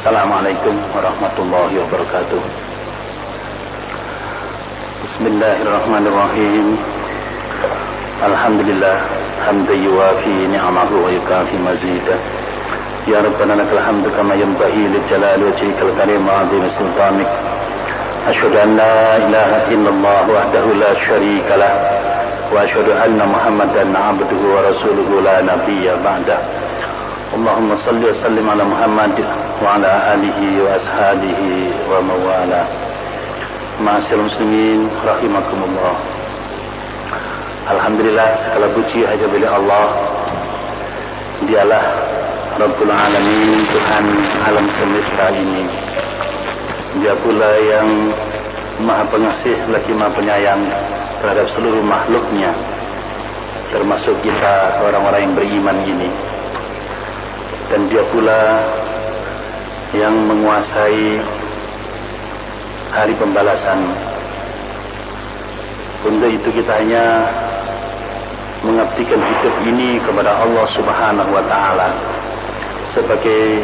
Assalamualaikum warahmatullahi wabarakatuh. Bismillahirrahmanirrahim. Alhamdulillah hamdan yuwafi ni'amahu wa yukafi mazidah. Ya Rabbana lakal hamdu kama yanbaghi li jalali wajhikal karim wa 'azimi sultanik. Asyhadu an la ilaha illallah wahdahu la syarika lah wa asyhadu anna Muhammadan 'abduhu wa rasuluhu la nabiyya ba'dah. Allahumma salli wa sallim ala Muhammad wa ala alihi wa ashabihi wa mawala. Ma'asyiral muslimin rahimakumullah. Alhamdulillah, segala puji hanya milik Allah. Dialah Rabbul Alamin, Tuhan alam semesta ini. Dia pula yang maha pengasih lagi maha penyayang terhadap seluruh makhluknya, termasuk kita orang-orang yang beriman ini. Dan dia pula yang menguasai hari pembalasan. Untuk itu kita hanya mengabdikan hidup ini kepada Allah Subhanahu wa Ta'ala sebagai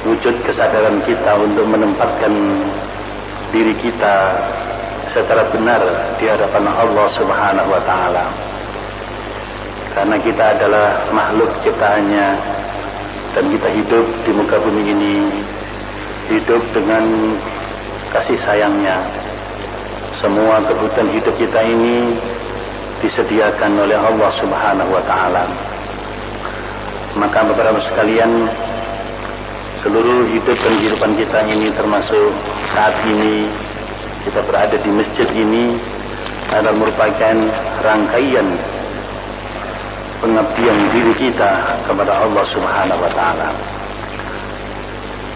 wujud kesadaran kita untuk menempatkan diri kita secara benar di hadapan Allah Subhanahu wa Ta'ala. Karena kita adalah makhluk ciptaannya, dan kita hidup di muka bumi ini, hidup dengan kasih sayangnya. Semua kebutuhan hidup kita ini disediakan oleh Allah Subhanahu wa Ta'ala. Maka beberapa sekalian, seluruh hidup dan kehidupan kita ini, termasuk saat ini kita berada di masjid ini, adalah merupakan rangkaian pengabdian diri kita kepada Allah Subhanahu wa Ta'ala.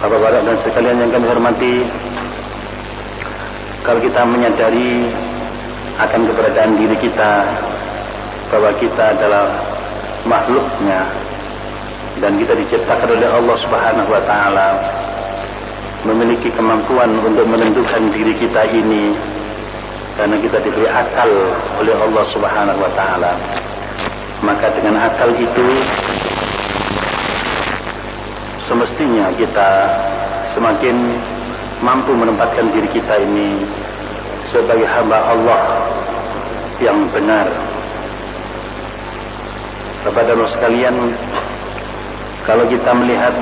Bapak-bapak dan sekalian yang kami hormati, kalau kita menyadari akan keberadaan diri kita, bahwa kita adalah makhluknya dan kita diciptakan oleh Allah Subhanahu wa Ta'ala, memiliki kemampuan untuk menentukan diri kita ini, karena kita diberi akal oleh Allah Subhanahu wa Ta'ala. Maka dengan akal itu semestinya kita semakin mampu menempatkan diri kita ini sebagai hamba Allah yang benar. Bapak-bapak sekalian, kalau kita melihat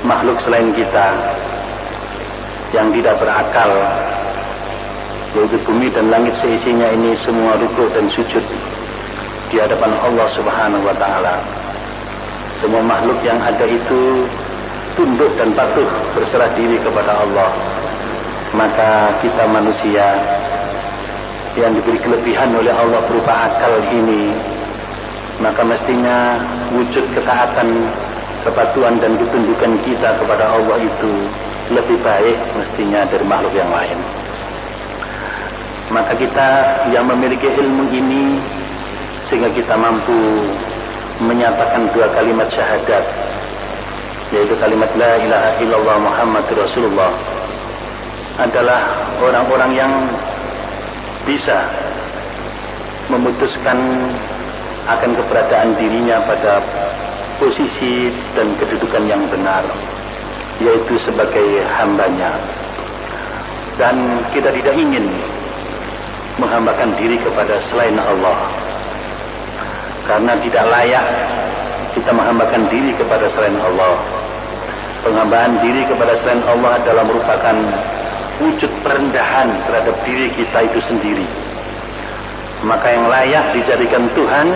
makhluk selain kita yang tidak berakal, yaitu bumi dan langit seisinya ini semua rukuk dan sujud di hadapan Allah Subhanahu wa Ta'ala. Semua makhluk yang ada itu tunduk dan patuh berserah diri kepada Allah. Maka kita manusia yang diberi kelebihan oleh Allah berupa akal ini, maka mestinya wujud ketaatan, kepatuhan dan ketundukan kita kepada Allah itu lebih baik mestinya dari makhluk yang lain. Maka kita yang memiliki ilmu ini, sehingga kita mampu menyatakan dua kalimat syahadat, yaitu kalimat la ilaha illallah Muhammadur Rasulullah, adalah orang-orang yang bisa memutuskan akan keberadaan dirinya pada posisi dan kedudukan yang benar, yaitu sebagai hambanya. Dan kita tidak ingin menghambakan diri kepada selain Allah, karena tidak layak kita menghambakan diri kepada selain Allah. Penghambaan diri kepada selain Allah adalah merupakan wujud perendahan terhadap diri kita itu sendiri. Maka yang layak dijadikan Tuhan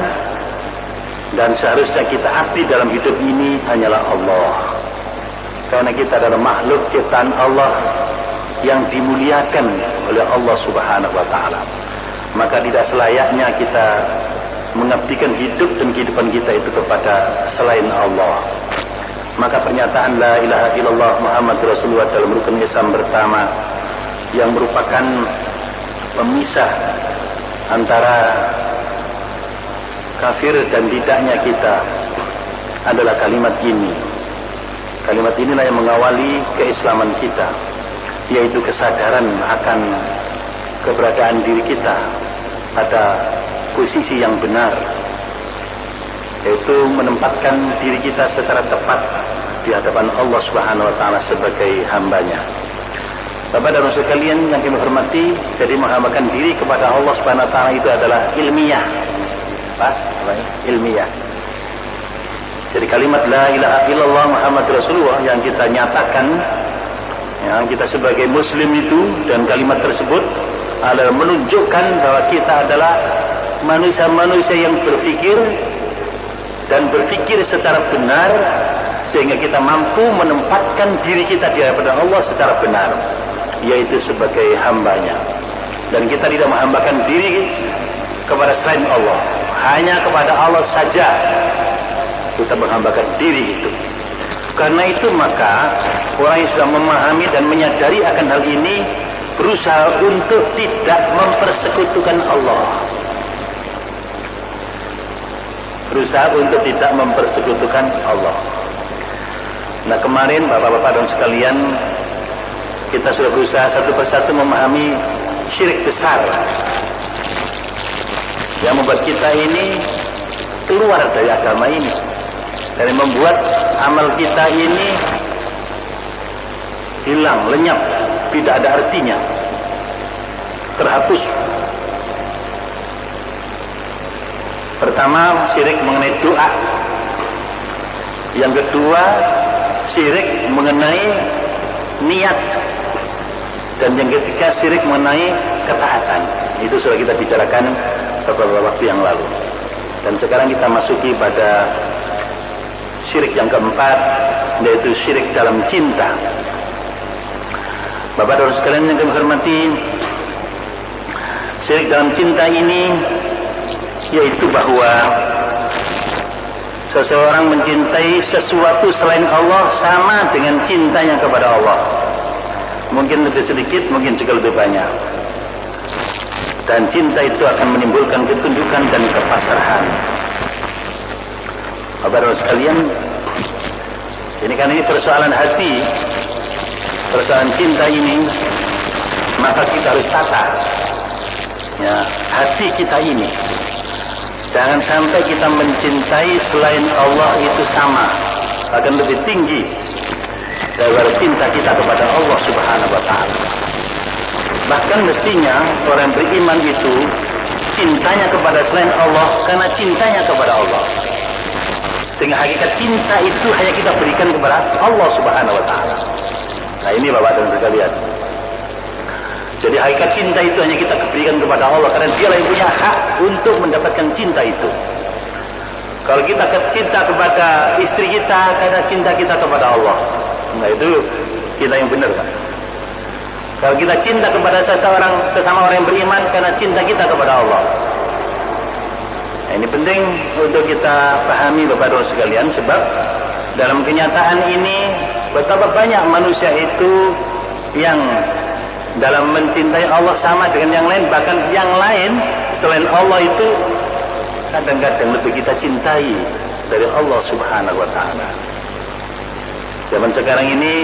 dan seharusnya kita abdi dalam hidup ini hanyalah Allah. Karena kita adalah makhluk ciptaan Allah yang dimuliakan oleh Allah Subhanahu wa Ta'ala. Maka tidak selayaknya kita mengabdikan hidup dan kehidupan kita itu kepada selain Allah. Maka pernyataan la ilaha illallah Muhammadur Rasulullah dalam rukun Islam pertama, yang merupakan pemisah antara kafir dan tidaknya kita, adalah kalimat ini. Kalimat inilah yang mengawali keislaman kita, yaitu kesadaran akan keberadaan diri kita pada posisi yang benar, yaitu menempatkan diri kita secara tepat di hadapan Allah Subhanahu wa taala sebagai hambanya. Bapak dan Ibu sekalian yang kami hormati, jadi menghambakan diri kepada Allah Subhanahu wa taala itu adalah ilmiah. Apa? Ilmiah. Jadi kalimat la ilaha illallah Muhammadur Rasulullah yang kita nyatakan, yang kita sebagai muslim itu, dan kalimat tersebut adalah menunjukkan bahwa kita adalah manusia-manusia yang berpikir dan berpikir secara benar, sehingga kita mampu menempatkan diri kita di hadapan Allah secara benar, yaitu sebagai hambanya. Dan kita tidak menghambakan diri kepada selain Allah, hanya kepada Allah saja kita menghambakan diri itu. Karena itu maka orang yang sudah memahami dan menyadari akan hal ini berusaha untuk tidak mempersekutukan Allah, berusaha untuk tidak mempersekutukan Allah. Nah, kemarin bapak-bapak dan sekalian, kita sudah berusaha satu persatu memahami syirik besar yang membuat kita ini keluar dari agama ini, dan membuat amal kita ini hilang, lenyap, tidak ada artinya, terhapus. Pertama, syirik mengenai doa. Yang kedua, syirik mengenai niat. Dan yang ketiga, syirik mengenai ketaatan. Itu sudah kita bicarakan beberapa waktu yang lalu. Dan sekarang kita masuki pada syirik yang keempat, yaitu syirik dalam cinta. Bapak dan sekalian yang kami hormati, syirik dalam cinta ini yaitu bahwa seseorang mencintai sesuatu selain Allah sama dengan cintanya kepada Allah. Mungkin lebih sedikit, mungkin juga lebih banyak. Dan cinta itu akan menimbulkan ketundukan dan kepasrahan. Bapak-bapak sekalian, ini kan ini persoalan hati, persoalan cinta ini, maka kita harus tata ya hati kita ini. Jangan sampai kita mencintai selain Allah itu sama, akan lebih tinggi daripada cinta kita kepada Allah Subhanahu wa taala. Bahkan mestinya orang beriman itu cintanya kepada selain Allah karena cintanya kepada Allah. Sehingga hakikat cinta itu hanya kita berikan kepada Allah Subhanahu wa taala. Nah, ini Bapak dan sekalian. Jadi hakikat cinta itu hanya kita berikan kepada Allah karena Dialah yang punya hak untuk mendapatkan cinta itu. Kalau kita cinta kepada istri kita karena cinta kita kepada Allah, nah itu cinta yang benar kan? Kalau kita cinta kepada sesama orang yang beriman karena cinta kita kepada Allah. Nah, ini penting untuk kita pahami Bapak-Bapak sekalian, sebab dalam kenyataan ini betapa banyak manusia itu yang dalam mencintai Allah sama dengan yang lain, bahkan yang lain selain Allah itu kadang-kadang lebih kita cintai dari Allah Subhanahu wa taala. Zaman sekarang ini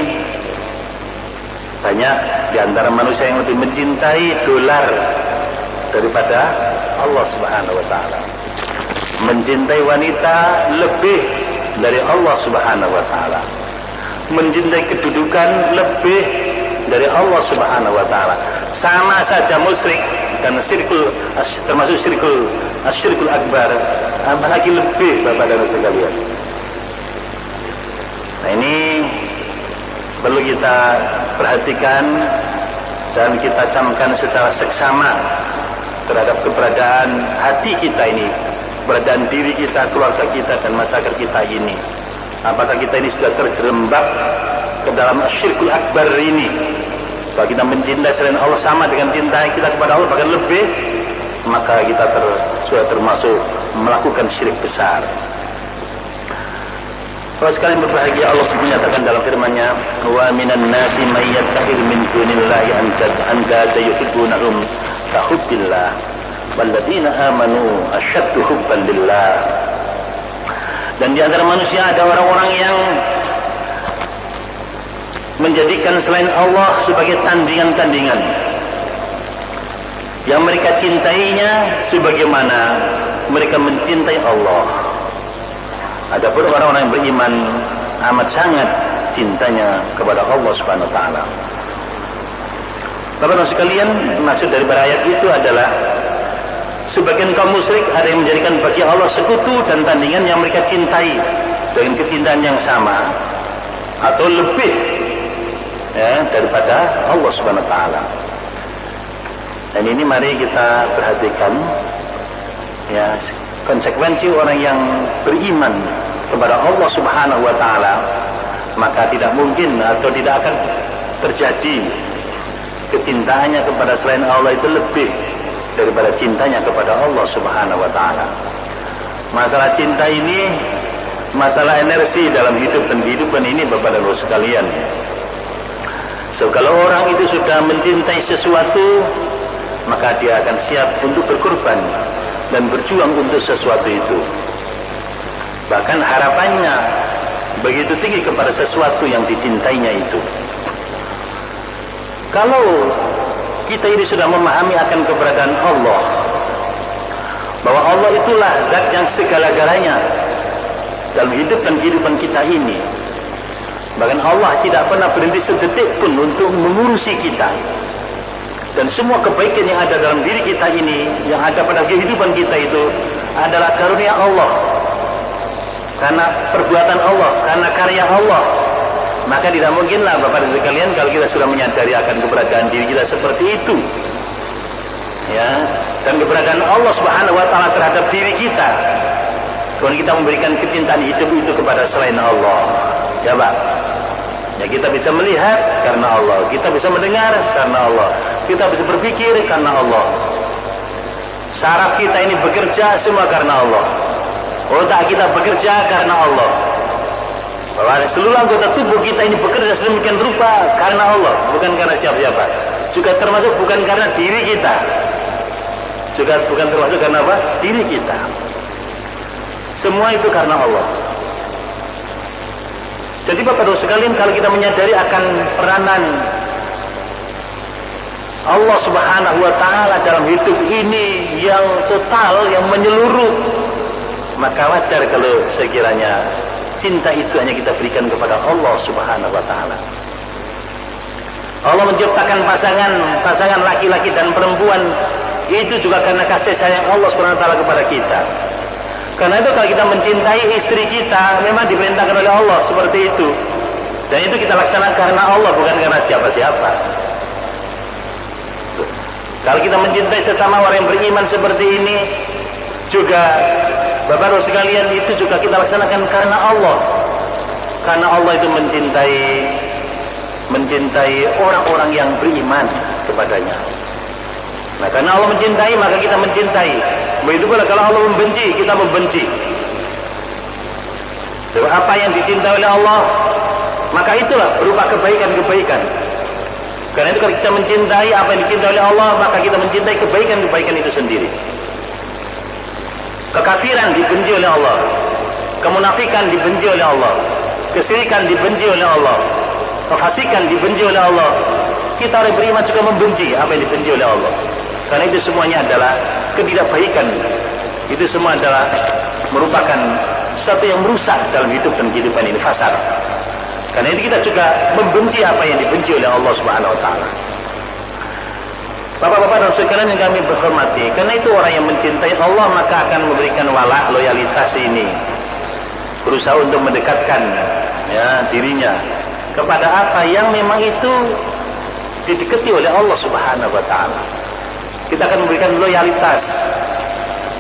banyak di antara manusia yang lebih mencintai dolar daripada Allah Subhanahu wa taala. Mencintai wanita lebih dari Allah Subhanahu wa taala. Mencintai kedudukan lebih dari Allah Subhanahu wa taala. Sama saja musyrik dan syirkul, termasuk syirkul akbar, apalagi lebih Bapak dan Ibu sekalian. Nah, ini perlu kita perhatikan dan kita camkan secara seksama terhadap keberadaan hati kita ini, keberadaan diri kita, keluarga kita, dan masyarakat kita ini. Apakah kita ini sudah terjerembab ke dalam syirkul akbar ini? Kalau kita mencintai selain Allah sama dengan cinta kita kepada Allah, bahkan lebih, maka kita sudah termasuk melakukan syirik besar. Kalau sekalian berbahagia, Allah menyatakan dalam firman-Nya, "Wa minan nasi may yattakhidhu min dunillahi andada yuhibbunahum ka hubbillah walladzina amanu asyaddu hubban lillah." Dan di antara manusia ada orang-orang yang menjadikan selain Allah sebagai tandingan-tandingan yang mereka cintainya sebagaimana mereka mencintai Allah. Adapun orang-orang yang beriman, amat sangat cintanya kepada Allah Subhanahu wa taala. Bapak-bapak sekalian, maksud dari ayat itu adalah sebagian kaum musyrik ada yang menjadikan bagi Allah sekutu dan tandingan yang mereka cintai dengan kecintaan yang sama atau lebih daripada Allah Subhanahu wa taala. Dan ini mari kita perhatikan ya, konsekuensi orang yang beriman kepada Allah Subhanahu wa taala, maka tidak mungkin atau tidak akan terjadi kecintaannya kepada selain Allah itu lebih daripada cintanya kepada Allah Subhanahu wa taala. Masalah cinta ini masalah energi dalam hidup dan kehidupan ini Bapak dan Ibu sekalian. So, kalau orang itu sudah mencintai sesuatu, maka dia akan siap untuk berkorban dan berjuang untuk sesuatu itu. Bahkan harapannya begitu tinggi kepada sesuatu yang dicintainya itu. Kalau kita ini sudah memahami akan keberadaan Allah, bahwa Allah itulah zat yang segala-galanya dalam hidup dan kehidupan kita ini, bahkan Allah tidak pernah berhenti sedetik pun untuk mengurusi kita, dan semua kebaikan yang ada dalam diri kita ini, yang ada pada kehidupan kita itu adalah karunia Allah, karena perbuatan Allah, karena karya Allah. Maka tidak mungkinlah Bapak dan sekalian kalau kita sudah menyadari akan keberadaan diri kita seperti itu, ya, dan keberadaan Allah Subhanahu wa taala terhadap diri kita, kalau kita memberikan kecintaan hidup itu kepada selain Allah, ya Pak. Ya, kita bisa melihat karena Allah, kita bisa mendengar karena Allah, kita bisa berpikir karena Allah. Saraf kita ini bekerja semua karena Allah. Otak kita bekerja karena Allah. Bahwa seluruh anggota tubuh kita ini bekerja sedemikian rupa karena Allah, bukan karena siapa-siapa. Juga termasuk bukan karena diri kita. Juga bukan termasuk karena apa? Diri kita. Semua itu karena Allah. Jadi Bapak-Ibu sekalian, kalau kita menyadari akan peranan Allah Subhanahu wa taala dalam hidup ini yang total, yang menyeluruh, maka wajar kalau sekiranya cinta itu hanya kita berikan kepada Allah Subhanahu wa taala. Allah menciptakan pasangan laki-laki dan perempuan itu juga karena kasih sayang Allah Subhanahu wa taala kepada kita. Karena itu kalau kita mencintai istri kita, memang diperintahkan oleh Allah seperti itu. Dan itu kita laksanakan karena Allah, bukan karena siapa-siapa. Kalau kita mencintai sesama orang yang beriman seperti ini, juga Bapak-Ibu sekalian, itu juga kita laksanakan karena Allah. Karena Allah itu mencintai orang-orang yang beriman kepadanya. Nah, karena Allah mencintai, maka kita mencintai. Begitu pula kalau Allah membenci, kita membenci. Sebab apa yang dicintai oleh Allah, maka itulah berupa kebaikan-kebaikan. Karena itu kalau kita mencintai apa yang dicintai oleh Allah, maka kita mencintai kebaikan-kebaikan itu sendiri. Kekafiran dibenci oleh Allah, kemunafikan dibenci oleh Allah, kesyirikan dibenci oleh Allah, kefasikan dibenci oleh Allah. Kita orang beriman juga membenci apa yang dibenci oleh Allah. Karena itu semuanya adalah ketidakbaikan. Itu semua adalah merupakan sesuatu yang merusak dalam hidup dan kehidupan ini, fasad. Karena itu kita juga membenci apa yang dibenci oleh Allah Subhanahu wa taala. Bapak-bapak dan sekalian yang kami berhormati, karena itu orang yang mencintai Allah maka akan memberikan wala, loyalitas ini, berusaha untuk mendekatkan ya dirinya kepada apa yang memang itu didekati oleh Allah Subhanahu wa taala. Kita akan memberikan loyalitas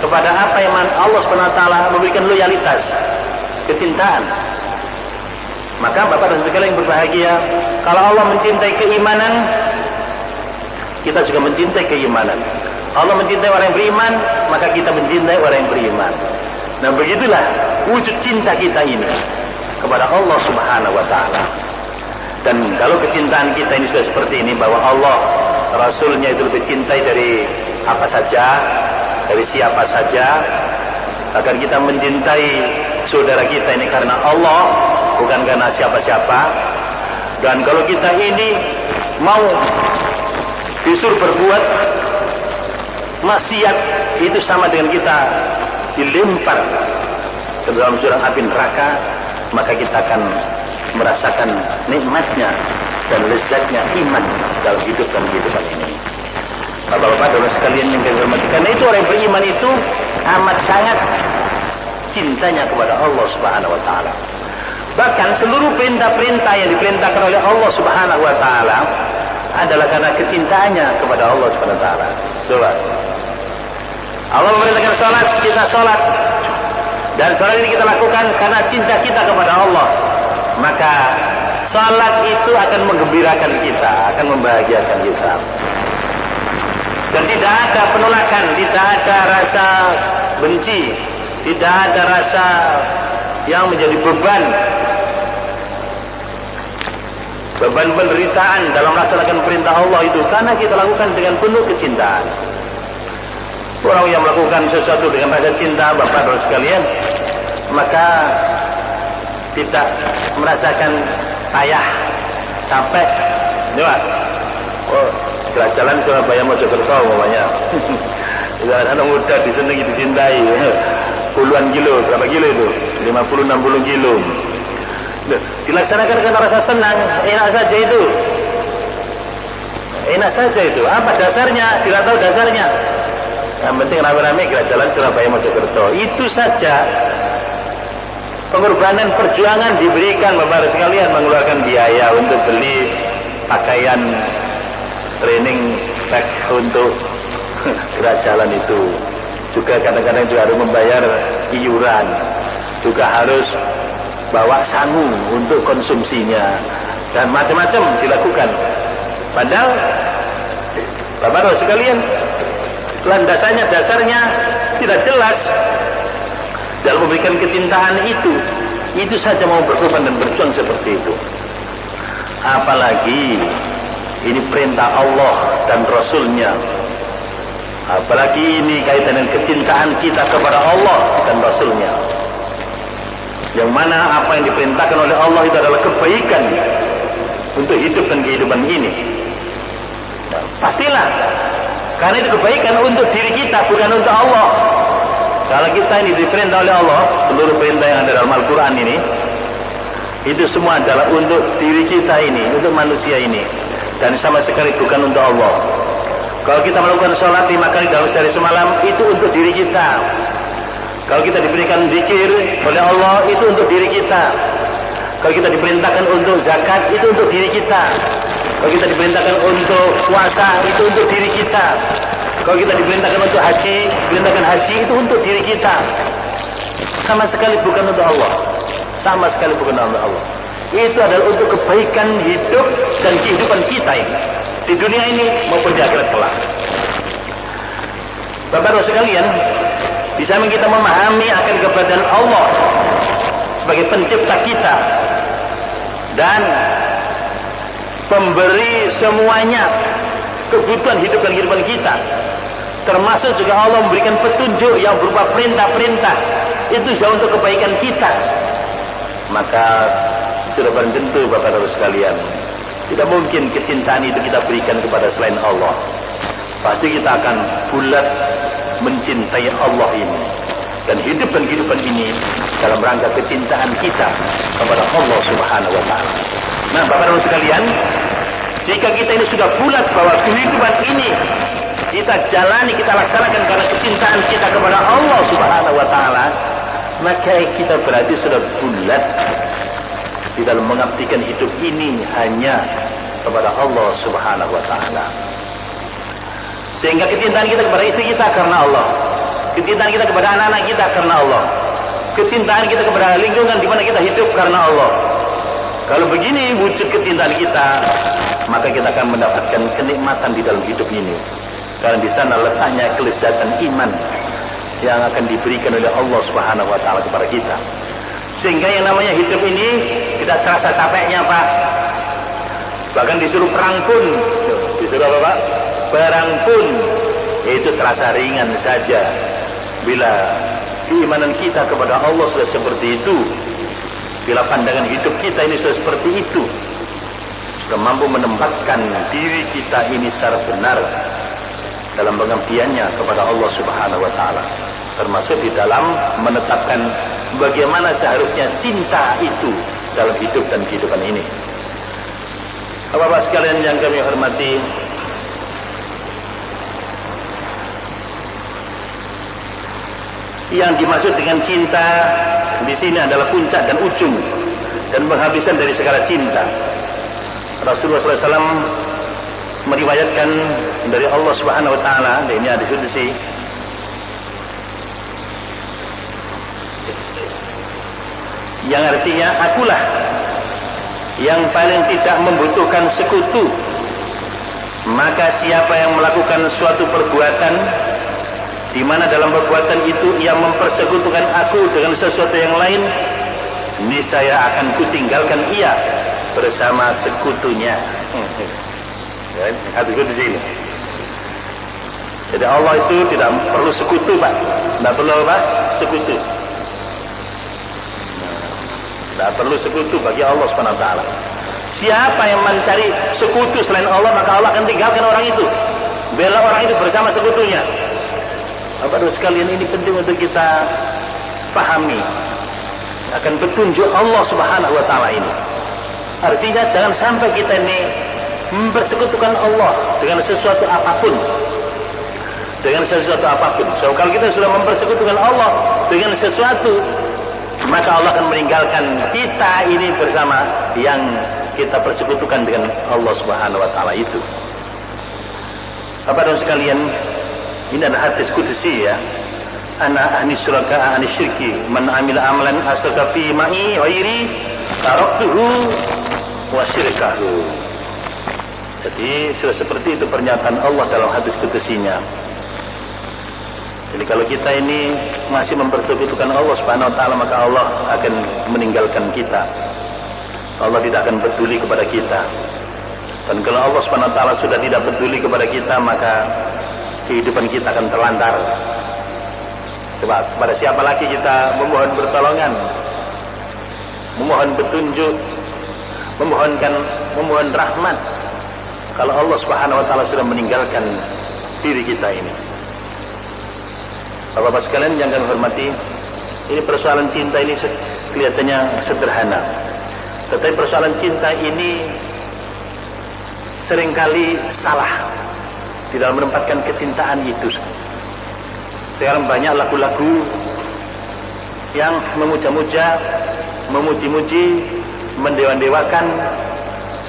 kepada apa yang Allah Subhanahu wa taala memberikan loyalitas, kecintaan. Maka Bapak dan sekalian yang berbahagia, kalau Allah mencintai keimanan, kita juga mencintai keimanan. Allah mencintai orang yang beriman, maka kita mencintai orang yang beriman. Nah, begitulah wujud cinta kita ini kepada Allah Subhanahu wa taala. Dan kalau kecintaan kita ini sudah seperti ini, bahwa Allah, Rasulnya itu lebih cintai dari apa saja, dari siapa saja, agar kita mencintai saudara kita ini karena Allah, bukan karena siapa-siapa. Dan kalau kita ini mau disuruh berbuat maksiat, itu sama dengan kita dilempar ke dalam jurang api neraka, maka kita akan merasakan nikmatnya dan lezatnya iman dalam hidup dan kehidupan ini. Bapak-bapak dan sekalian yang kami hormati, karena itu orang beriman itu amat sangat cintanya kepada Allah Subhanahu wa taala. Bahkan seluruh perintah-perintah yang diperintahkan oleh Allah Subhanahu wa taala adalah karena kecintaannya kepada Allah Subhanahu wa taala. Coba. Allah memerintahkan salat, kita salat. Dan salat ini kita lakukan karena cinta kita kepada Allah. Maka salat itu akan menggembirakan kita, akan membahagiakan kita. Dan tidak ada penolakan, tidak ada rasa benci, tidak ada rasa yang menjadi beban penderitaan dalam melaksanakan perintah Allah itu, karena kita lakukan dengan penuh kecintaan. Orang yang melakukan sesuatu dengan rasa cinta, bapak dan sekalian, maka tidak merasakan payah, capek. Coba, oh, jalan Surabaya Mojokerto umpamanya. Anak muda disenangi, dicintai, puluhan kilo, berapa kilo itu? 50-60 kilo. Dilaksanakan karena rasa senang, enak saja itu. Enak saja itu. Apa dasarnya? Tidak tahu dasarnya. Yang penting rame-rame kira jalan Surabaya Mojokerto. Itu saja. Pengorbanan perjuangan diberikan, bapak sekalian, mengeluarkan biaya untuk beli pakaian training pack untuk gerak jalan itu. Juga kadang-kadang juga harus membayar iuran, juga harus bawa sangu untuk konsumsinya, dan macam-macam dilakukan. Padahal bapak sekalian, landasannya, dasarnya tidak jelas. Dalam memberikan kecintaan itu saja mau berkorban dan berjuang seperti itu. Apalagi ini perintah Allah dan Rasulnya. Apalagi ini kaitan dengan kecintaan kita kepada Allah dan Rasulnya. Yang mana apa yang diperintahkan oleh Allah itu adalah kebaikan untuk hidup dan kehidupan ini. Nah, pastilah, karena itu kebaikan untuk diri kita, bukan untuk Allah. Kalau kita ini diperintah oleh Allah, seluruh perintah yang ada dalam Al-Quran ini, itu semua adalah untuk diri kita ini, untuk manusia ini, dan sama sekali bukan untuk Allah. Kalau kita melakukan sholat 5 kali dalam sehari semalam, itu untuk diri kita. Kalau kita diberikan zikir oleh Allah, itu untuk diri kita. Kalau kita diperintahkan untuk zakat, itu untuk diri kita. Kalau kita diperintahkan untuk puasa, itu untuk diri kita. Kalau kita diperintahkan untuk haji, diperintahkan haji, itu untuk diri kita. Sama sekali bukan untuk Allah. Sama sekali bukan untuk Allah. Itu adalah untuk kebaikan hidup dan kehidupan kita ini, di dunia ini maupun di akhirat kelak. Bapak-bapak sekalian, di samping kita memahami akan keberadaan Allah sebagai pencipta kita dan pemberi semuanya kebutuhan hidup dan kehidupan kita, termasuk juga Allah memberikan petunjuk yang berupa perintah-perintah, itu jauh untuk kebaikan kita. Maka sudah barang tentu bapak-bapak sekalian, tidak mungkin kecintaan itu kita berikan kepada selain Allah. Pasti kita akan bulat mencintai Allah ini dan hidup dan kehidupan ini dalam rangka kecintaan kita kepada Allah Subhanahu wa taala. Nah, bapak-bapak sekalian, jika kita ini sudah bulat bahwa kehidupan ini kita jalani, kita laksanakan karena kecintaan kita kepada Allah Subhanahu wa taala, maka kita berarti sudah bulat di dalam mengabdikan hidup ini hanya kepada Allah Subhanahu wa taala. Sehingga kecintaan kita kepada istri kita karena Allah, kecintaan kita kepada anak-anak kita karena Allah, kecintaan kita kepada lingkungan di mana kita hidup karena Allah. Kalau begini wujud kecintaan kita, maka kita akan mendapatkan kenikmatan di dalam hidup ini. Karena di sana letaknya kelezatan iman yang akan diberikan oleh Allah Subhanahu wa taala kepada kita. Sehingga yang namanya hidup ini tidak terasa capeknya, Pak. Bahkan disuruh perang pun, disuruh apa, Pak? Perang pun itu terasa ringan saja bila keimanan kita kepada Allah sudah seperti itu. Bila pandangan hidup kita ini sudah seperti itu, sudah mampu menempatkan diri kita ini secara benar dalam pengabdiannya kepada Allah Subhanahu wa taala, termasuk di dalam menetapkan bagaimana seharusnya cinta itu dalam hidup dan kehidupan ini. Bapak-bapak sekalian yang kami hormati, yang dimaksud dengan cinta di sini adalah puncak dan ujung dan penghabisan dari segala cinta. Rasulullah SAW meriwayatkan dari Allah Subhanahu Wa Taala, ini hadis qudsi, yang artinya, akulah yang paling tidak membutuhkan sekutu, maka siapa yang melakukan suatu perbuatan di mana dalam perbuatan itu ia mempersekutukan aku dengan sesuatu yang lain, niscaya akan kutinggalkan ia bersama sekutunya. Hadis di sini. Jadi Allah itu tidak perlu sekutu, Pak. Tidak perlu apa? Sekutu. Tidak perlu sekutu bagi Allah Subhanahu Wa Taala. Siapa yang mencari sekutu selain Allah, maka Allah akan tinggalkan orang itu. Bela orang itu bersama sekutunya. Bapak-bapak sekalian, ini penting untuk kita pahami akan petunjuk Allah Subhanahu Wa Taala ini. Artinya jangan sampai kita ini mempersekutukan Allah dengan sesuatu apapun. Dengan sesuatu apapun. So, kalau kita sudah mempersekutukan Allah dengan sesuatu, maka Allah akan meninggalkan kita ini bersama yang kita persekutukan dengan Allah Subhanahu Wa Taala itu. Bapak-bapak sekalian, ini adalah hadis qudsi, ya. Ana ahli syuraka ahli syirki, man amila amalan asyraka fi ma'i ghairi taraktuhu wa syirkahu. Jadi sudah seperti itu pernyataan Allah dalam hadis qudsinya. Jadi kalau kita ini masih mempersekutukan Allah Subhanahu Wa Taala, maka Allah akan meninggalkan kita. Allah tidak akan peduli kepada kita. Dan kalau Allah Subhanahu Wa Taala sudah tidak peduli kepada kita, maka kehidupan kita akan terlantar. Coba, kepada siapa lagi kita memohon pertolongan, memohon petunjuk, memohon rahmat, kalau Allah Subhanahu Wa Taala sudah meninggalkan diri kita ini? Bapak-bapak sekalian yang kami hormati, ini persoalan cinta ini kelihatannya sederhana, tetapi persoalan cinta ini seringkali salah di dalam menempatkan kecintaan itu. Sekarang banyak lagu-lagu yang memuja-muja, memuji-muji, mendewa-dewakan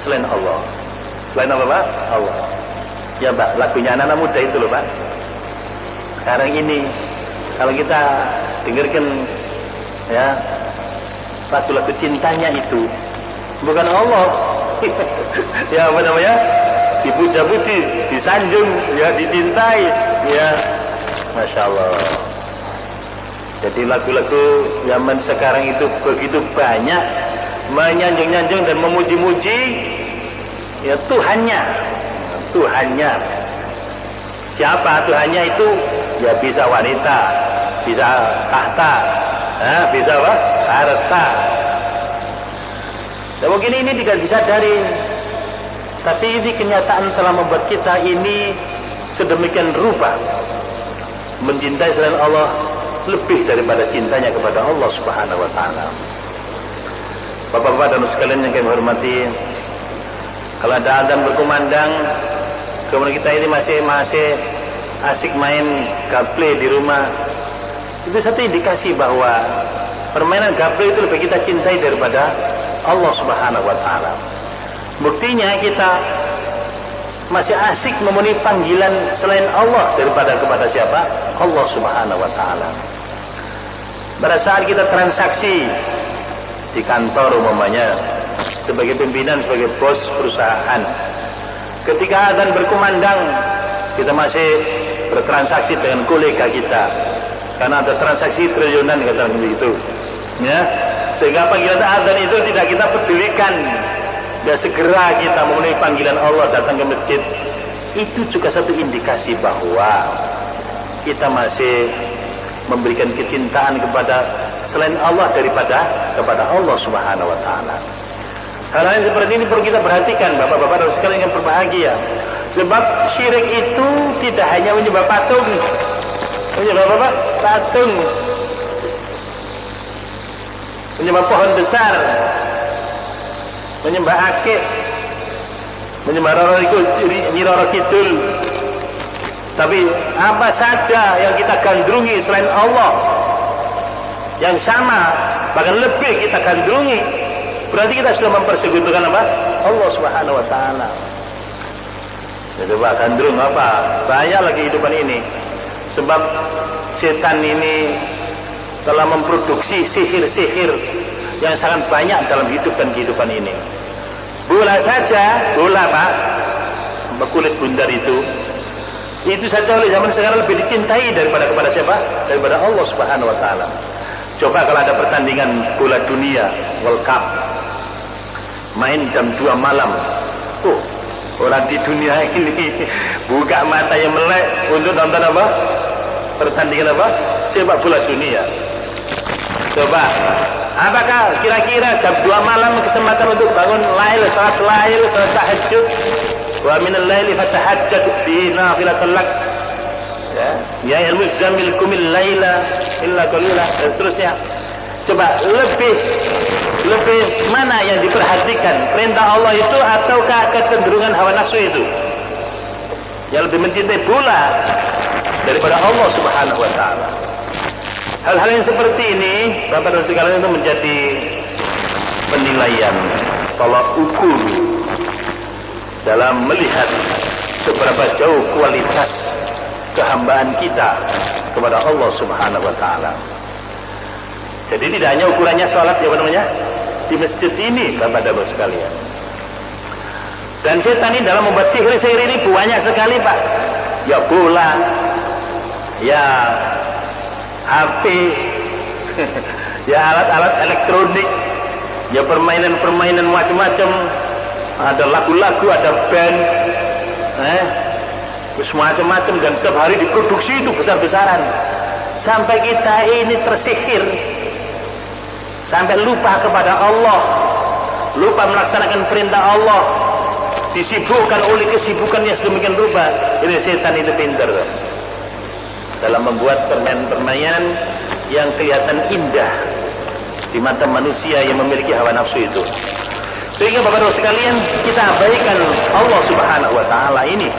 selain Allah. Selain apa, Pak? Allah. Ya, Pak, lagunya anak-anak muda itu loh, Pak. Sekarang ini kalau kita dengarkan, ya, lagu-lagu cintanya itu bukan Allah. Ya, apa namanya? Dipuja-puji, disanjung, ya, dicintai, ya, Masya Allah. Jadi lagu-lagu zaman sekarang itu begitu banyak menyanjung-nyanjung dan memuji-muji, ya, Tuhannya. Siapa Tuhannya itu? Ya, bisa wanita, bisa tahta, bisa apa? Harta. Dan mungkin ini tidak disadari, tapi ini kenyataan telah membuat kita ini sedemikian rupa mencintai selain Allah lebih daripada cintanya kepada Allah Subhanahu Wa Taala. Bapak-bapak dan sekalian yang kami hormati, kalau ada adzan berkumandang, kemudian kita ini masih asik main gaple di rumah, itu satu indikasi bahwa permainan gaple itu lebih kita cintai daripada Allah Subhanahu Wa Taala. Buktinya kita masih asik memenuhi panggilan selain Allah daripada kepada siapa? Allah Subhanahu Wa Taala. Pada saat kita transaksi di kantor umpamanya, sebagai pimpinan, sebagai bos perusahaan, ketika adzan berkumandang, kita masih bertransaksi dengan kolega kita, karena ada transaksi triliunan kata begitu, ya, sehingga panggilan adzan itu tidak kita pedulikan. Dan segera kita memenuhi panggilan Allah, datang ke masjid. Itu juga satu indikasi bahwa kita masih memberikan kecintaan kepada selain Allah daripada kepada Allah Subhanahu Wa Taala. Hal-hal yang seperti ini perlu kita perhatikan, bapak-bapak dan sekalian yang berbahagia. Sebab syirik itu tidak hanya menyembah patung, menyembah apa? Patung. menyembah pohon besar, menyembah akik, menyembah Nyi Roro Kidul. Tapi apa saja yang kita gandrungi selain Allah, yang sama bahkan lebih kita gandrungi, berarti kita sudah mempersekutukan apa? Allah Subhanahu wa taala. Ya, coba gandrung apa? Bahaya lagi kehidupan ini. Sebab setan ini telah memproduksi sihir-sihir yang sangat banyak dalam hidup dan kehidupan ini. Bola saja, bola Pak, kulit bundar itu saja oleh zaman sekarang lebih dicintai daripada kepada siapa? Daripada Allah Subhanahu wa taala. Coba kalau ada pertandingan bola dunia World Cup main jam 2 malam. Orang di dunia ini buka mata yang melek untuk nonton apa? Pertandingan apa? Sepak bola dunia. Coba, apakah kira-kira jam 2 malam kesempatan untuk bangun lail, salat tahajud? Wa minal laili fatahajjad bi nafilatil lak. Ya ilmu zamil kumil laila illa qalila, dan seterusnya. Coba lebih mana yang diperhatikan, perintah Allah itu ataukah kecenderungan hawa nafsu itu? Yang lebih mencintai bola daripada Allah Subhanahu wa taala. Hal-hal yang seperti ini Bapak dan sekalian itu menjadi penilaian, tolak ukur dalam melihat seberapa jauh kualitas kehambaan kita kepada Allah Subhanahu wa taala. Jadi tidak hanya ukurannya sholat di masjid ini Bapak dan sekalian. Dan setan ini dalam membuat sihir-sihir ini banyak sekali Pak. Ya bola, ya HP, ya alat-alat elektronik, ya permainan-permainan macam-macam. Ada lagu-lagu, ada band, macam-macam, dan setiap hari diproduksi itu besar-besaran. Sampai kita ini tersihir, sampai lupa kepada Allah, lupa melaksanakan perintah Allah, disibukkan oleh kesibukan yang sedemikian rupa. Ini setan itu pintar dalam membuat permainan yang kelihatan indah di mata manusia yang memiliki hawa nafsu itu. Sehingga Bapak-Bapak sekalian, kita abaikan Allah Subhanahu wa taala ini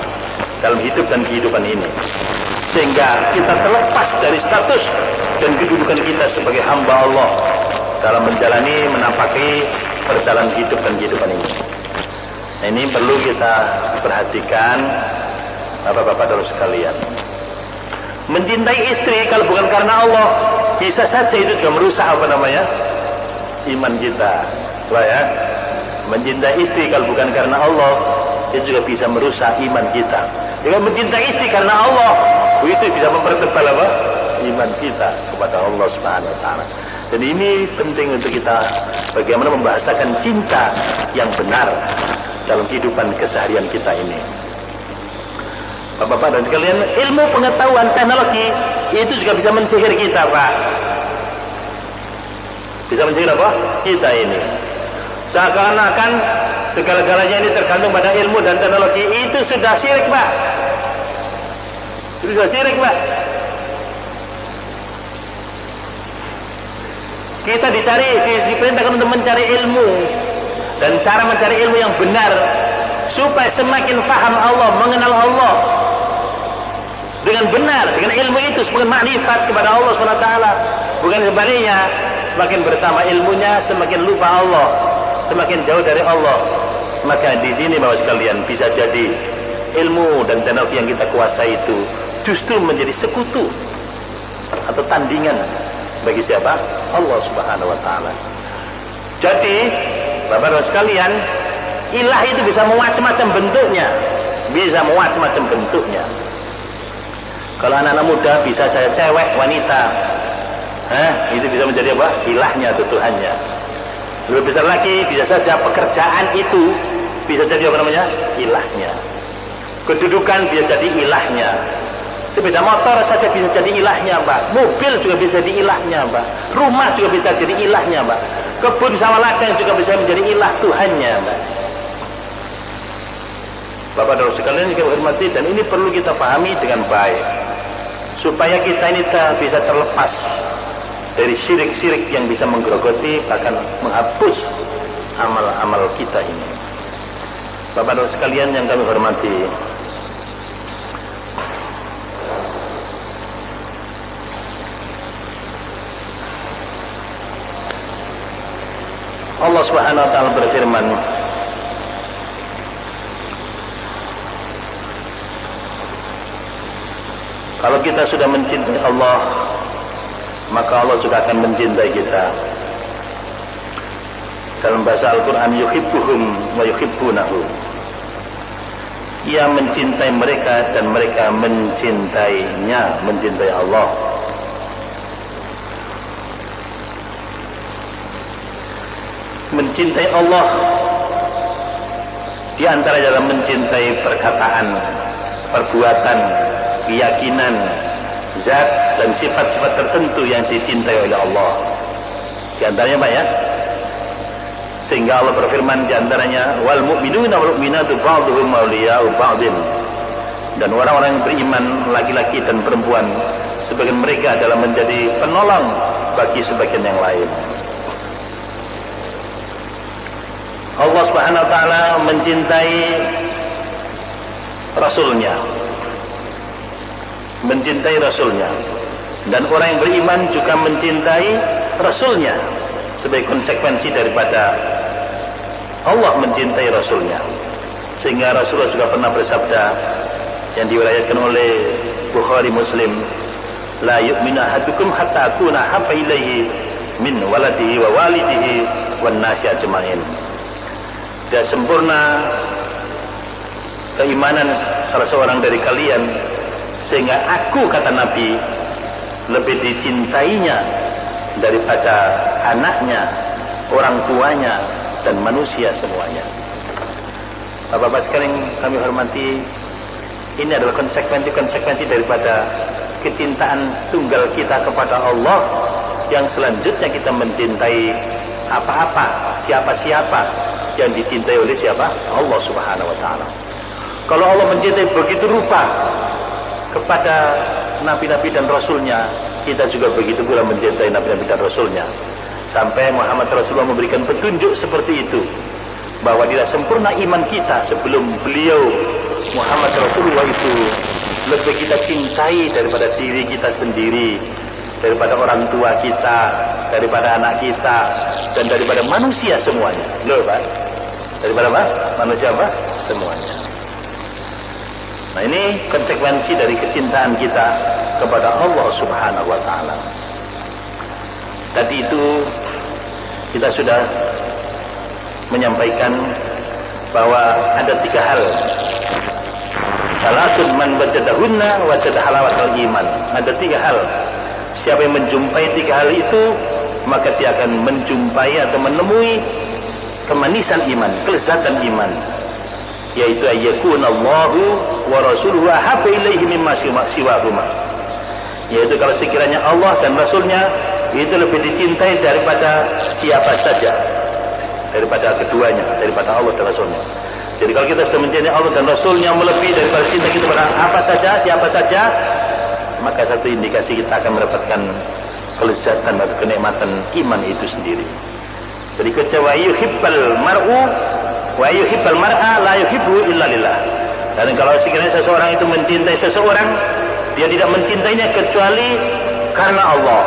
dalam hidup dan kehidupan ini, sehingga kita terlepas dari status dan kedudukan kita sebagai hamba Allah dalam menjalani, menampaki perjalanan hidup dan kehidupan ini. Nah, ini perlu kita perhatikan Bapak-Bapak sekalian. Mencintai istri kalau bukan karena Allah, bisa saja itu juga merusak iman kita. Lah ya. Mencintai istri kalau bukan karena Allah, itu juga bisa merusak iman kita. Jika mencintai istri karena Allah, itu bisa mempertebal iman kita kepada Allah Subhanahu wa taala. Dan ini penting untuk kita bagaimana membahasakan cinta yang benar dalam kehidupan keseharian kita ini. Bapak-bapak dan sekalian, ilmu pengetahuan teknologi itu juga bisa mensihir kita, Pak. Bisa mensihir apa? Kita ini. Seakan-akan segala-galanya ini tergantung pada ilmu dan teknologi. Itu sudah syirik, Pak. Itu sudah syirik, Pak. Kita diperintahkan untuk mencari ilmu, dan cara mencari ilmu yang benar supaya semakin paham Allah, mengenal Allah dengan benar, dengan ilmu itu semakin makrifat kepada Allah SWT. Bukan sebaliknya, semakin bertambah ilmunya semakin lupa Allah, semakin jauh dari Allah. Maka di sini Bapak sekalian, bisa jadi ilmu dan teknologi yang kita kuasai itu justru menjadi sekutu atau tandingan bagi siapa? Allah Subhanahu wa taala. Jadi Bapak sekalian, ilah itu bisa macam-macam bentuknya. Bisa macam-macam bentuknya. Kalau anak-anak muda bisa saya cewek, wanita. Itu bisa menjadi apa? Ilahnya atau Tuhannya. Lebih besar lagi, bisa saja pekerjaan itu bisa jadi ilahnya. Kedudukan bisa jadi ilahnya. Sepeda motor saja bisa jadi ilahnya, Pak. Mobil juga bisa jadi ilahnya, Pak. Rumah juga bisa jadi ilahnya, Pak. Kebun sawah ladang juga bisa menjadi ilah Tuhannya, Pak. Bapak-Bapak sekalian yang kita hormati, dan ini perlu kita pahami dengan baik supaya kita ini bisa terlepas dari syirik-syirik yang bisa menggerogoti, bahkan menghapus amal-amal kita ini. Bapak-bapak sekalian yang kami hormati, Allah Subhanahu wa taala berfirman, kalau kita sudah mencintai Allah, maka Allah juga akan mencintai kita. Dalam bahasa Al-Quran, yuhibbuhum wa yuhibbunahu. Ia mencintai mereka dan mereka mencintainya, mencintai Allah. Mencintai Allah di antara dalam mencintai perkataan, perbuatan, keyakinan, zat dan sifat-sifat tertentu yang dicintai oleh Allah. Di antaranya Pak ya, sehingga Allah berfirman di antaranya, wal mu'minuna wal mu'minatu ba'duhum awliya'u ba'din. Dan orang-orang yang beriman, laki-laki dan perempuan, sebagian mereka adalah menjadi penolong bagi sebagian yang lain. Allah Subhanahu wa taala mencintai Rasulnya, mencintai Rasulnya, dan orang yang beriman juga mencintai Rasulnya sebagai konsekuensi daripada Allah mencintai Rasulnya. Sehingga Rasulullah juga pernah bersabda yang diriwayatkan oleh Bukhari Muslim, la yu'minu ahadukum hatta akuna habba ilaihi min waladihi wa walidihi wan nasi ajma'in. Tidak sempurna keimanan salah seorang dari kalian sehingga aku, kata Nabi, lebih dicintainya daripada anaknya, orang tuanya, dan manusia semuanya. Bapak-bapak sekalian kami hormati, ini adalah konsekuensi-konsekuensi daripada kecintaan tunggal kita kepada Allah, yang selanjutnya kita mencintai apa-apa, siapa-siapa yang dicintai oleh siapa? Allah Subhanahu wa taala. Kalau Allah mencintai begitu rupa kepada nabi-nabi dan rasulnya, kita juga begitu pula mencintai nabi-nabi dan rasulnya. Sampai Muhammad Rasulullah memberikan petunjuk seperti itu, bahwa tidak sempurna iman kita sebelum beliau Muhammad Rasulullah itu lebih kita cintai daripada diri kita sendiri, daripada orang tua kita, daripada anak kita, dan daripada manusia semuanya. Loh Pak, daripada apa? Manusia apa? Semuanya. Nah, ini konsekuensi dari kecintaan kita kepada Allah Subhanahu wa taala. Tadi itu kita sudah menyampaikan bahwa ada 3 hal. Salatun man wajadahunna wajada halawatul iman. Ada 3 hal. Siapa yang menjumpai 3 hal itu, maka dia akan menjumpai atau menemui kemanisan iman, kelezatan iman, yaitu ayyakunallahu wa rasuluhu ahabba ilaihi mimma siwahuma. Yaitu kalau sekiranya Allah dan Rasulnya itu lebih dicintai daripada siapa saja, daripada keduanya, daripada Allah dan Rasulnya. Jadi kalau kita sudah mencintai Allah dan Rasulnya melebihi daripada cinta kita pada apa saja, siapa saja, maka satu indikasi kita akan mendapatkan kelezatan atau kenikmatan iman itu sendiri. Berikutnya, wa yuhibbal mar'u wa yuhibbal mar'a la yuhibbu illa lillah. Dan kalau sekiranya seseorang itu mencintai seseorang, dia tidak mencintainya kecuali karena Allah.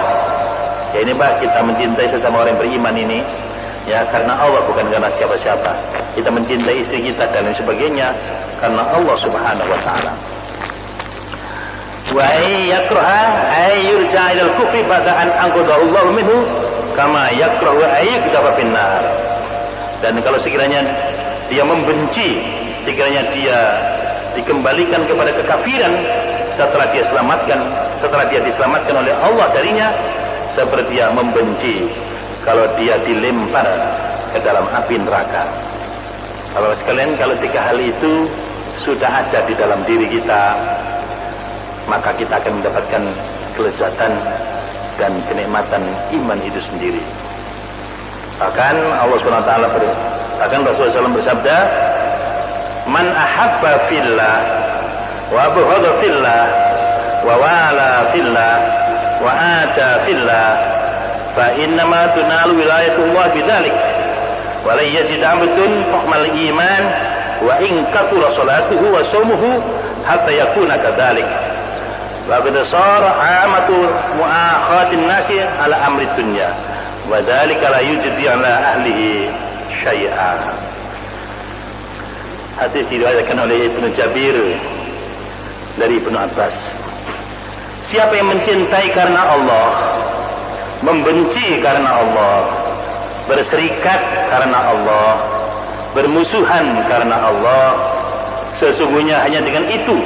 Ya ini Pak, kita mencintai sesama orang yang beriman ini ya karena Allah, bukan karena siapa-siapa. Kita mencintai istri kita dan lain sebagainya karena Allah Subhanahu wa taala. Wa yakraha ay yurja ila al-kufri ba'da an anqadahu Allah minhu kama yakrahu ayyuhdaba finnar. Dan kalau sekiranya dia membenci, sekiranya dia dikembalikan kepada kekafiran setelah dia diselamatkan oleh Allah darinya, seperti dia membenci kalau dia dilempar ke dalam api neraka. Kalau sekalian, kalau 3 hal itu sudah ada di dalam diri kita, maka kita akan mendapatkan kelezatan dan kenikmatan iman itu sendiri. Bahkan Allah SWT bahkan Rasulullah SAW bersabda, man ahabba fillah wa abghadha fillah wa wala fillah wa ata fillah fa innama tunalu wilayatullah bidzalik wa la yajid 'abdun hukmal iman wa in kathura salatuhu wa shaumuhu hatta yakuna kadzalik wa qad sara 'amatu mu'akhatin nasi ala amri dunya wa dzalika la yujdi 'ala ahlihi syai'a. Hadis diriwayatkan oleh Ibnu Jabir dari Ibnu Abbas. Siapa yang mencintai karena Allah, membenci karena Allah, berserikat karena Allah, bermusuhan karena Allah, sesungguhnya hanya dengan itu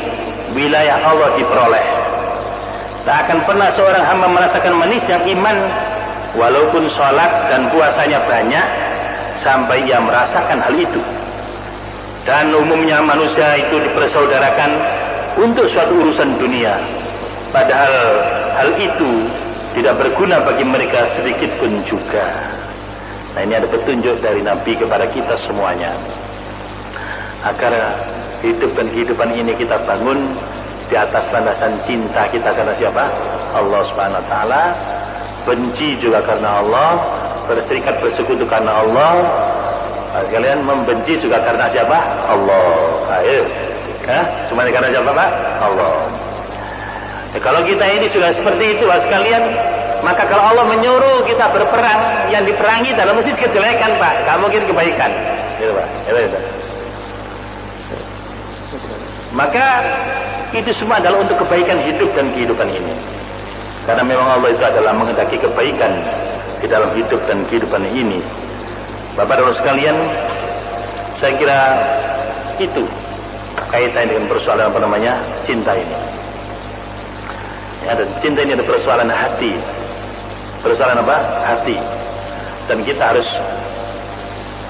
wilayah Allah diperoleh. Tak akan pernah seorang hamba merasakan manisnya iman walaupun sholat dan puasanya banyak sampai ia merasakan hal itu. Dan umumnya manusia itu dipersaudarakan untuk suatu urusan dunia, padahal hal itu tidak berguna bagi mereka sedikit pun juga. Nah, ini ada petunjuk dari Nabi kepada kita semuanya, agar hidup dan kehidupan ini kita bangun di atas landasan cinta kita karena siapa? Allah Subhanahu wa taala, benci juga karena Allah, berserikat bersekutu karena Allah. Kalian membenci juga karena siapa? Allah. Ayo. Semuanya karena siapa, Pak? Allah. Ya, kalau kita ini sudah seperti itu, sekalian, maka kalau Allah menyuruh kita berperang, yang diperangi dalam mesti kejelekan, Pak. Gak mungkin kebaikan. Gitu, Pak. Gitu. Maka itu semua adalah untuk kebaikan hidup dan kehidupan ini. Karena memang Allah itu adalah menghendaki kebaikan di dalam hidup dan kehidupan ini. Bapak dan sekalian, saya kira itu kaitan dengan persoalan apa namanya cinta ini. Ya, dan cinta ini ada persoalan hati. Persoalan apa? Hati. Dan kita harus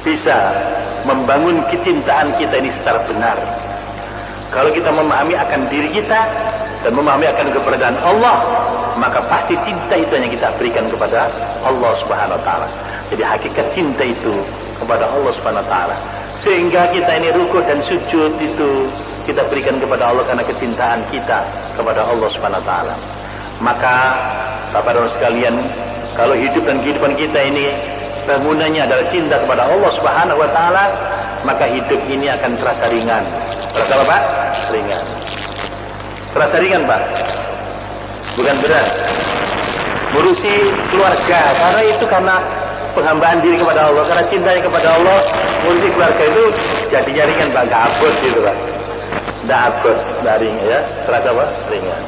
bisa membangun kecintaan kita ini secara benar. Kalau kita memahami akan diri kita dan memahami akan keberadaan Allah, maka pasti cinta itu hanya kita berikan kepada Allah Subhanahu wa taala. Jadi hakikat cinta itu kepada Allah Subhanahu wa taala. Sehingga kita ini rukuk dan sujud itu kita berikan kepada Allah karena kecintaan kita kepada Allah Subhanahu wa taala. Maka Bapak dan sekalian, kalau hidup dan kehidupan kita ini bangunannya adalah cinta kepada Allah Subhanahu wa taala, maka hidup ini akan terasa ringan. Terasa apa, Pak? Ringan. Terasa ringan, Pak. Bukan berat. Ngurusi keluarga, karena itu karena penghambaan diri kepada Allah, karena cintanya kepada Allah, ngurusi keluarga itu jadinya ringan, Pak. Gak abot gitu, Pak. Gak abot, gak ringan, ya. Terasa apa? Ringan.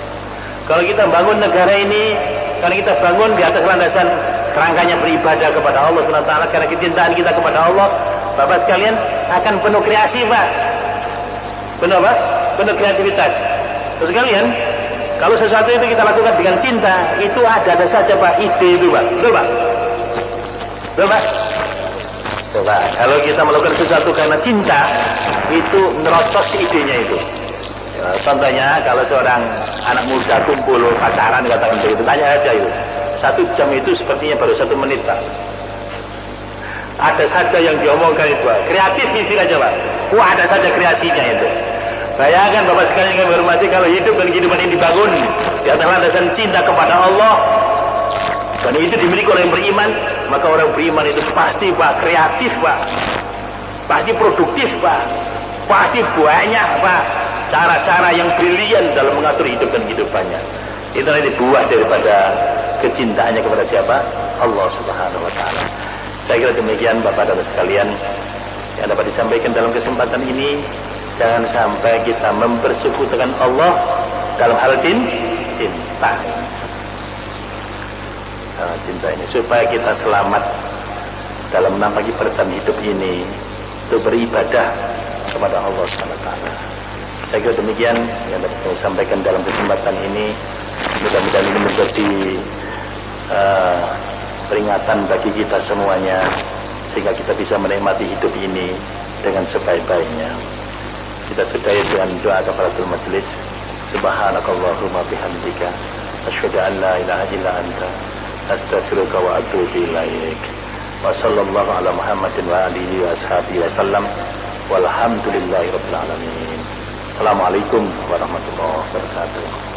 Kalau kita bangun negara ini, karena kita bangun di atas landasan kerangkanya beribadah kepada Allah SWT, karena kecintaan kita kepada Allah, Bapak sekalian akan penuh kreasi, Pak. Penuh apa? Penuh kreativitas. Terus sekalian, kalau sesuatu itu kita lakukan dengan cinta, itu ada saja, Pak, ide itu, Pak. Betul, Pak? Betul, Pak? Coba, kalau kita melakukan sesuatu karena cinta, itu nerotos idenya itu. Ya, contohnya, kalau seorang anak muda kumpul pacaran, katakan begitu, tanya aja itu. 1 jam itu sepertinya baru 1 menit, Pak. Ada saja yang diomongkan itu, Pak. Kreatif isi aja, Pak. Wah, ada saja kreasinya itu. Bayangkan Bapak sekalian yang hormati, kalau hidup dan kehidupan ini dibangun di atas landasan cinta kepada Allah, dan itu dimiliki oleh yang beriman, maka orang beriman itu pasti, Pak, kreatif, Pak. Pasti produktif, Pak. Pasti banyak, Pak, cara-cara yang brilian dalam mengatur hidup dan kehidupannya. Itu nanti buah daripada kecintaannya kepada siapa? Allah Subhanahu wa taala. Saya kira demikian Bapak dan sekalian yang dapat disampaikan dalam kesempatan ini. Jangan sampai kita mempersekutukan Allah dalam hal cinta. Cinta ini supaya kita selamat dalam menampaki perjalanan hidup ini untuk beribadah kepada Allah Subhanahu wa taala. Saya kira demikian yang dapat saya sampaikan dalam kesempatan ini. Mudah-mudahan ini menjadi peringatan bagi kita semuanya, sehingga kita bisa menikmati hidup ini dengan sebaik-baiknya. Kita sudahi dengan doa kafaratul majelis. Subhanakallahumma bihamdika asyhadu an la ilaha illa anta astaghfiruka wa atubu ilaik. Wa sallallahu ala Muhammadin wa alihi wa ashabihi wa sallam. Walhamdulillahirabbil alamin. Assalamualaikum warahmatullahi wabarakatuh.